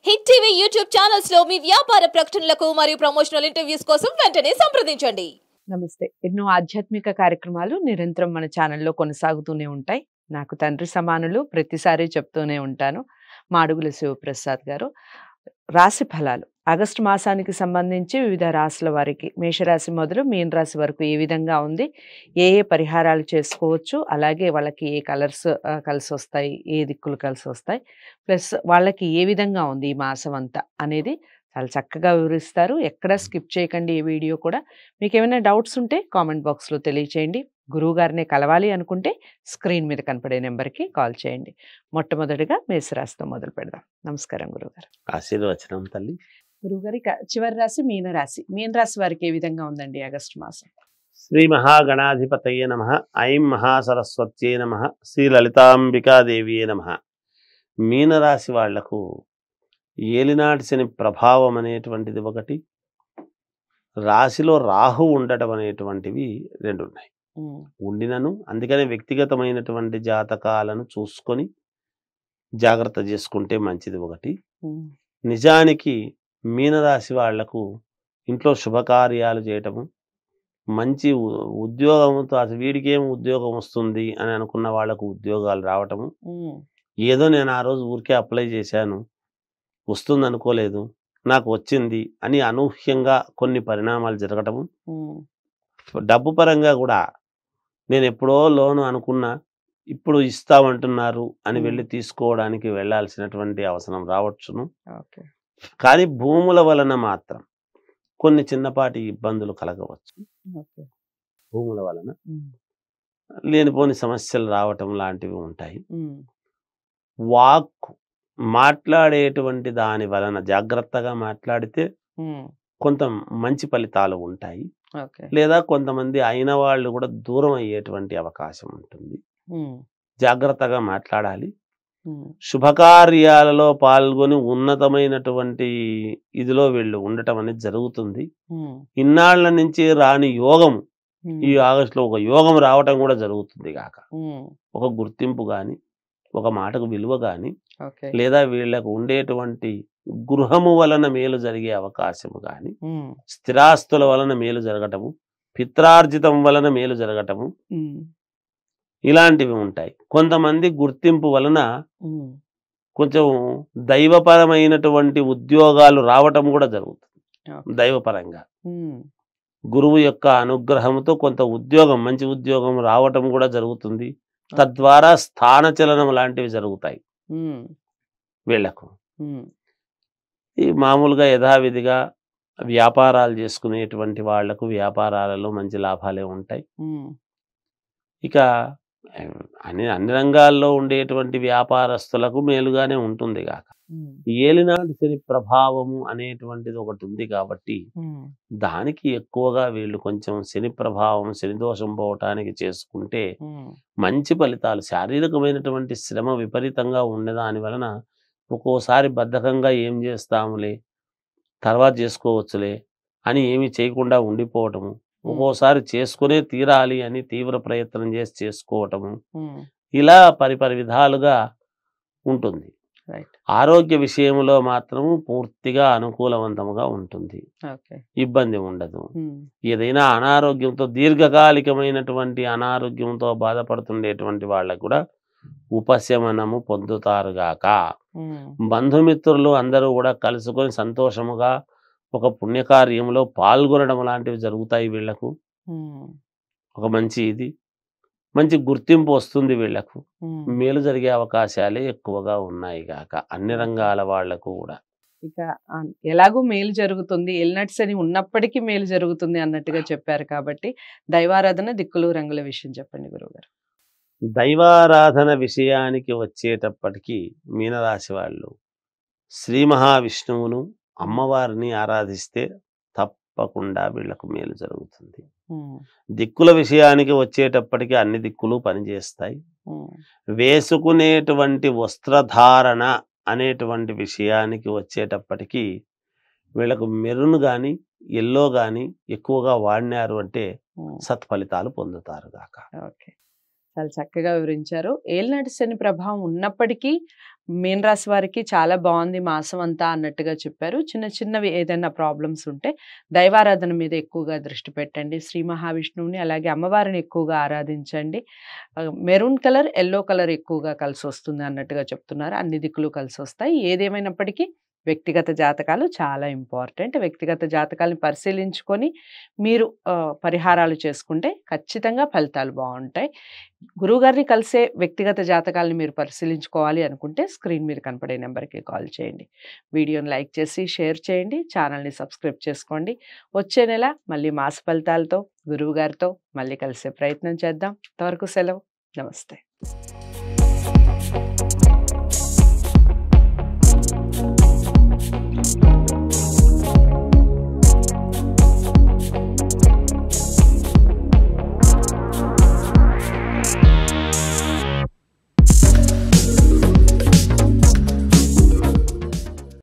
Hit TV YouTube channels లో మీ వ్యాపార ప్రకటనలకు మరియు ప్రమోషనల్ ఇంటర్వ్యూస్ కోసం వెంటనే సంప్రదించండి. నమస్తే. ఎన్నో ఆధ్యాత్మిక కార్యక్రమాలు నిరంతరం మన ఛానల్లో కొనసాగుతూనే ఉంటాయి. నాకు తండ్రి సమానులు, ప్రతిసారి చెప్తూనే ఉంటాను. మాడుగుల శివప్రసాద్ గారు. రాశి ఫలాలు ఆగస్టు మాసానికి సంబంధించి వివిధ రాశుల వారికి మేషరాశి మొదలు మీన రాశి వరకు ఏ విధంగా ఉంది, ఏ ఏ పరిహారాలు చేసుకోవచ్చు, అలాగే వాళ్ళకి ఏ కలర్స్ కలిసి వస్తాయి, ఏ దిక్కులు కలిసి వస్తాయి, ప్లస్ వాళ్ళకి ఏ విధంగా ఉంది ఈ మాసం అంతా అనేది చాలా చక్కగా వివరిస్తారు. ఎక్కడా స్కిప్ చేయకండి ఈ వీడియో కూడా. మీకు ఏమైనా డౌట్స్ ఉంటే కామెంట్ బాక్స్లో తెలియచేయండి. గురువు గారిని కలవాలి అనుకుంటే స్క్రీన్ మీద కనపడే నెంబర్కి కాల్ చేయండి. మొట్టమొదటిగా మేషరాశితో మొదలు పెడదాం. నమస్కారం గురువుగారు. ఆశీర్వచనం తల్లి. గురువుగారి చివరి రాశి మీన రాశి. మీన రాశి వారికి ఏ విధంగా ఉందండి ఆగస్టు మాసం? శ్రీ మహాగణాధిపతయే నమః. ఐం మహాసరస్వత్యే నమః. శ్రీ లలితాంబికాదేవియే నమః. మీనరాశి వాళ్లకు ఏలినాటి శని ప్రభావం అనేటువంటిది ఒకటి, రాశిలో రాహు ఉండటం అనేటువంటివి రెండు ఉన్నాయి. ఉండినను అందుకనే వ్యక్తిగతమైనటువంటి జాతకాలను చూసుకొని జాగ్రత్త చేసుకుంటే మంచిది ఒకటి. నిజానికి మీనరాశి వాళ్లకు ఇంట్లో శుభకార్యాలు చేయటము, మంచి ఉద్యోగంతో అసలు వీడికి ఏం ఉద్యోగం వస్తుంది అని అనుకున్న వాళ్లకు ఉద్యోగాలు రావటము, ఏదో నేను ఆ రోజు ఊరికే అప్లై చేశాను వస్తుంది అనుకోలేదు నాకు వచ్చింది అని అనూహ్యంగా కొన్ని పరిణామాలు జరగటము, డబ్బు పరంగా కూడా నేను ఎప్పుడో లోను అనుకున్నా ఇప్పుడు ఇస్తామంటున్నారు అని వెళ్ళి తీసుకోవడానికి వెళ్ళాల్సినటువంటి అవసరం రావచ్చును. కానీ భూముల వలన మాత్రం కొన్ని చిన్నపాటి ఇబ్బందులు కలగవచ్చు. భూముల వలన లేనిపోని సమస్యలు రావటం లాంటివి ఉంటాయి. వాక్కు మాట్లాడేటువంటి దాని వలన జాగ్రత్తగా మాట్లాడితే కొంత మంచి ఫలితాలు ఉంటాయి. లేదా కొంతమంది అయిన వాళ్ళు కూడా దూరం అయ్యేటువంటి అవకాశం ఉంటుంది. జాగ్రత్తగా మాట్లాడాలి. శుభకార్యాలలో పాల్గొని ఉన్నతమైనటువంటి ఇదిలో వీళ్ళు ఉండటం అనేది జరుగుతుంది. ఇన్నాళ్ల నుంచి రాని యోగం ఈ ఆగస్టులో ఒక యోగం రావటం కూడా జరుగుతుంది గాక. ఒక గుర్తింపు గాని, ఒక మాటకు విలువ గాని, లేదా వీళ్ళకు ఉండేటువంటి గృహము వలన మేలు జరిగే అవకాశము గాని, స్థిరాస్తుల వలన మేలు జరగటము, పిత్రార్జితం వలన మేలు జరగటము, ఇలాంటివి ఉంటాయి. కొంతమంది గుర్తింపు వలన కొంచెం దైవపరమైనటువంటి ఉద్యోగాలు రావటం కూడా జరుగుతుంది. దైవపరంగా గురువు యొక్క అనుగ్రహంతో కొంత ఉద్యోగం, మంచి ఉద్యోగం రావటం కూడా జరుగుతుంది. తద్వారా స్థానచలనం లాంటివి జరుగుతాయి వీళ్లకు. ఈ మామూలుగా యథావిధిగా వ్యాపారాలు చేసుకునేటువంటి వాళ్లకు వ్యాపారాలలో మంచి లాభాలే ఉంటాయి. ఇక అన్ని రంగాల్లో ఉండేటువంటి వ్యాపారస్తులకు మేలుగానే ఉంటుంది కాక. ఏలినాటి శని ప్రభావము అనేటువంటిది ఒకటి ఉంది కాబట్టి దానికి ఎక్కువగా వీళ్ళు కొంచెం శని ప్రభావం, శని దోషం పోవటానికి చేసుకుంటే మంచి ఫలితాలు. శారీరకమైనటువంటి శ్రమ విపరీతంగా ఉండేదాని వలన ఒక్కోసారి బద్ధకంగా ఏం చేస్తాములే తర్వాత చేసుకోవచ్చులే అని ఏమి చేయకుండా ఉండిపోవటము, ఒక్కోసారి చేసుకునే తీరాలి అని తీవ్ర ప్రయత్నం చేసి చేసుకోవటము, ఇలా పరిపరి విధాలుగా ఉంటుంది. ఆరోగ్య విషయంలో మాత్రము పూర్తిగా అనుకూలవంతముగా ఉంటుంది, ఇబ్బంది ఉండదు. ఏదైనా అనారోగ్యంతో దీర్ఘకాలికమైనటువంటి అనారోగ్యంతో బాధపడుతుండేటువంటి వాళ్ళకు కూడా ఉపశమనము పొందుతారుగాక. బంధుమిత్రులు అందరూ కూడా కలుసుకొని సంతోషముగా ఒక పుణ్యకార్యంలో పాల్గొనడం లాంటివి జరుగుతాయి వీళ్లకు. ఒక మంచి గుర్తింపు వస్తుంది వీళ్లకు. మేలు జరిగే అవకాశాలే ఎక్కువగా ఉన్నాయి గాక అన్ని రంగాల వాళ్లకు కూడా. ఇక ఎలాగో మేలు జరుగుతుంది, ఎల్నట్స్ అని ఉన్నప్పటికీ మేలు జరుగుతుంది అన్నట్టుగా చెప్పారు కాబట్టి దైవారాధన, దిక్కులు రంగుల విషయం చెప్పండి గురువుగారు. దైవారాధన విషయానికి వచ్చేటప్పటికీ మీనరాశి వాళ్ళు శ్రీ మహావిష్ణువును, అమ్మవారిని ఆరాధిస్తే తప్పకుండా వీళ్లకు మేలు జరుగుతుంది. దిక్కుల విషయానికి వచ్చేటప్పటికి అన్ని దిక్కులు పనిచేస్తాయి. వేసుకునేటువంటి వస్త్రధారణ అనేటువంటి విషయానికి వచ్చేటప్పటికి వీళ్ళకు మెరూన్ కానీ ఎల్లో కానీ ఎక్కువగా వాడినారు అంటే సత్ఫలితాలు పొందుతారు గాక. చాలా చక్కగా వివరించారు. ఏలినాటి శని ప్రభావం ఉన్నప్పటికీ మీన రాశి వారికి చాలా బాగుంది మాసం అంతా అన్నట్టుగా చెప్పారు. చిన్న చిన్నవి ఏదైనా ప్రాబ్లమ్స్ ఉంటే దైవారాధన మీద ఎక్కువగా దృష్టి పెట్టండి. శ్రీ మహావిష్ణువుని అలాగే అమ్మవారిని ఎక్కువగా ఆరాధించండి. మెరూన్ కలర్, యెల్లో కలర్ ఎక్కువగా కలిసి వస్తుంది అన్నట్టుగా చెప్తున్నారు. అన్ని దిక్కులు కలిసి వస్తాయి. ఏదేమైనప్పటికీ వ్యక్తిగత జాతకాలు చాలా ఇంపార్టెంట్. వ్యక్తిగత జాతకాలను పరిశీలించుకొని మీరు పరిహారాలు చేసుకుంటే ఖచ్చితంగా ఫలితాలు బాగుంటాయి. గురువుగారిని కలిసే వ్యక్తిగత జాతకాలను మీరు పరిశీలించుకోవాలి అనుకుంటే స్క్రీన్ మీద కనపడే నెంబర్కి కాల్ చేయండి. వీడియోని లైక్ చేసి షేర్ చేయండి. ఛానల్ని సబ్స్క్రైబ్ చేసుకోండి. వచ్చే నెల మళ్ళీ మాస ఫలితాలతో గురువుగారితో మళ్ళీ కలిసే ప్రయత్నం చేద్దాం. అంతవరకు సెలవు. నమస్తే.